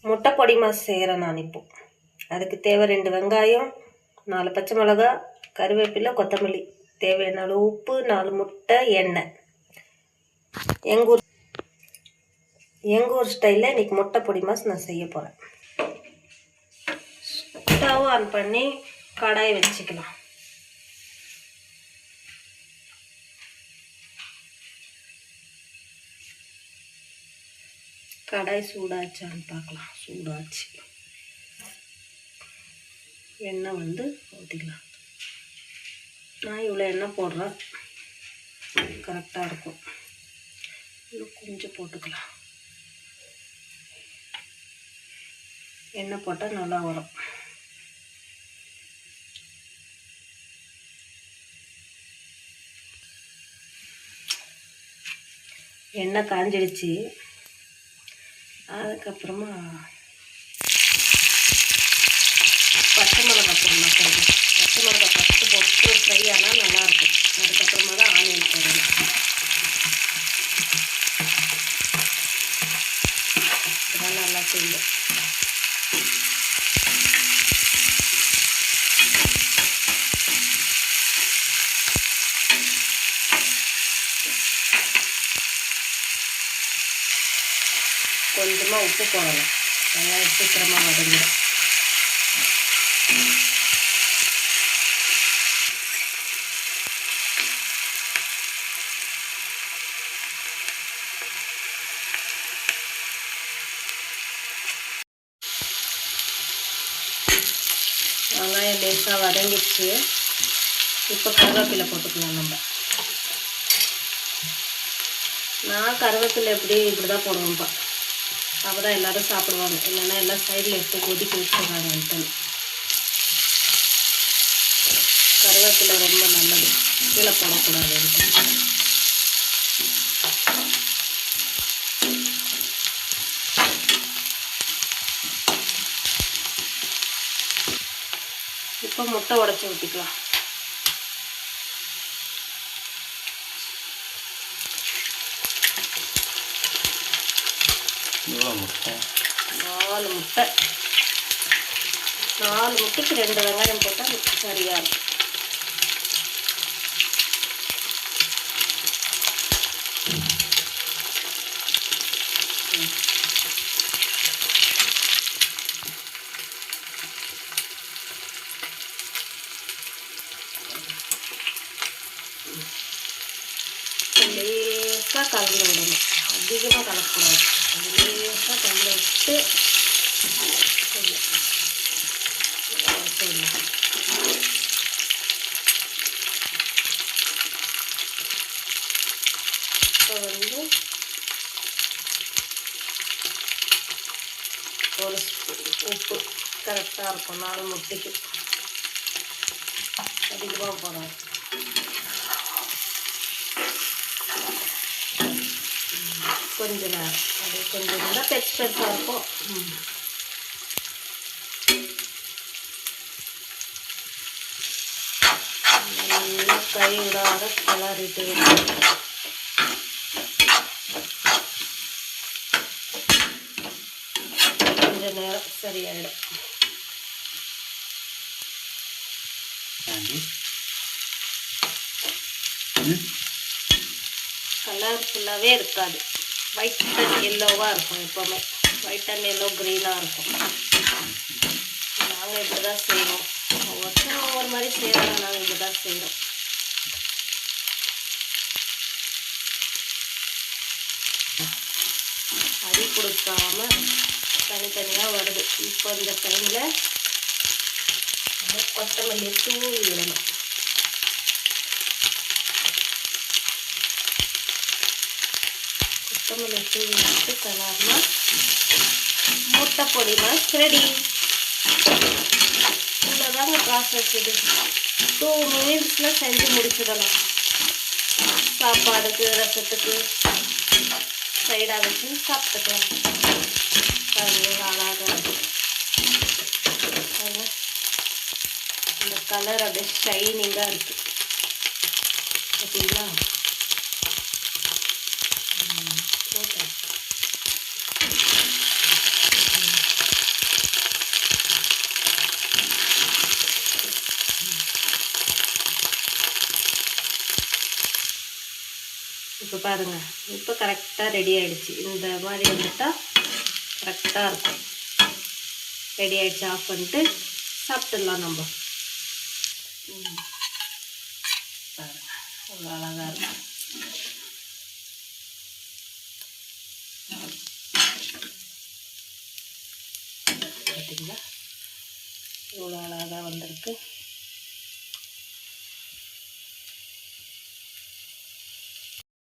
முட்டை பொடி மாஸ் செய்கிறேன் நான் இப்போ. அதுக்கு தேவை 2 வெங்காயம், 4 பச்சை மிளகா, கருவேப்பிலை, கொத்தமல்லி, தேவையான அளவு உப்பு, 4 முட்டை, எண்ணெய். எங்கூர் ஸ்டைலில் இன்றைக்கி முட்டை பொடி மாஸ் நான் செய்ய போகிறேன். ஸ்டவ் ஆன் பண்ணி கடாயை வச்சுக்கலாம். கடாய் சூடாச்சான்னு பார்க்கலாம். சூடாச்சு. எண்ணெய் ஊற்றிக்கலாம். நான் இவ்வளோ எண்ணெய் போடுறேன், கரெக்டாக இருக்கும். இன்னும் கொஞ்சம் போட்டுக்கலாம். எண்ணெய் போட்டால் நல்லா வரும். எண்ணெய் காஞ்சிடுச்சு. அதுக்கப்புறமா பச்சை மிளகா போடணும். பச்சை மிளகா ஃபஸ்ட்டு போட்டு ஃப்ரை ஆனால் நல்லாயிருக்கும். அதுக்கப்புறமா தான் ஆனியன் போடணும். இதெல்லாம் நல்லா செய்யும். கொஞ்சமாக உப்பு போடணும். வெங்காயம் சீக்கிரமாக வதங்கிடும். வெங்காயம் லேசாக வதங்கிடுச்சு. இப்போ கருவேப்பிலை போட்டுக்கலாம். நான் கருவேப்பிலை இப்படி தான் போடுவேன்ப்பா. அப்போ தான் எல்லோரும் சாப்பிடுவாங்க. இல்லைன்னா எல்லாம் சைடில் எடுத்து கொதிக்க வச்சுடுறாங்கன்ட்டு. கருவேப்பிலை ரொம்ப நல்லது, கீழே போடக்கூடாதுன்ட்டு. இப்போ முட்டை உடச்சி ஊற்றிக்கலாம். முட்டை 4 முட்டை. 4 முட்டைக்கு 2 வெங்காயம் போட்டால் சரியாக இருக்கும். லேசாக கலந்து விடணும். அதிகமாக கலக்கக்கூடாது. லேசாக கலந்து விட்டு இப்போ ஒரு உப்பு கரெக்டாக இருக்கும். 4 முட்டைக்கு அதிகமாக போடாது. கொஞ்ச நேரம் அது கொஞ்சம் இருந்தால் பெருசாக இருக்கும். நல்லா கை விடாத கிளறிட்டு கொஞ்ச நேரம் சரியாயிடும். கலர் ஃபுல்லாகவே இருக்காது. ஒயிட் அண்ட் எல்லோவாக இருக்கும். எப்போவுமே ஒயிட் அண்ட் எல்லோ க்ரீனாக இருக்கும். நாங்கள் இப்படி தான் செய்வோம். ஒவ்வொருத்தரும் ஒவ்வொரு மாதிரி செய்கிறாங்க. நாங்கள் இப்படி தான் செய்கிறோம். அடி கொடுக்காம தனித்தனியாக வருது. இப்போ இந்த டைமில் கொத்தமல்லி தூவி விடணும். கொத்தமல்லி தூவி விட்டு கலர்னா முட்டை பொடி மாஸ் ரெடி. இவ்வளோதாங்க ப்ராசஸ். இது 2 மினிட்ஸில் செஞ்சு முடிச்சிடலாம். சாப்பாடுக்கு, ரசத்துக்கு சைடாக வச்சு சாப்பிட்டுக்கலாம். அழகாக இந்த கலர் அப்படியே ஷைனிங்காக இருக்குது. பார்த்தீங்களா? இப்போ பாருங்கள், இப்போ கரெக்டாக ரெடி ஆகிடுச்சு. இந்த மாதிரி வந்துட்டால் கரெக்டாக இருக்கும். ரெடி ஆகிடுச்சு. ஆஃப் பண்ணிட்டு சாப்பிட்டுடலாம் நம்ம. பாருங்கள், அவ்வளோ அழகாக இருக்கும். பார்த்தீங்களா, இவ்வளோ அழகாக வந்திருக்கு.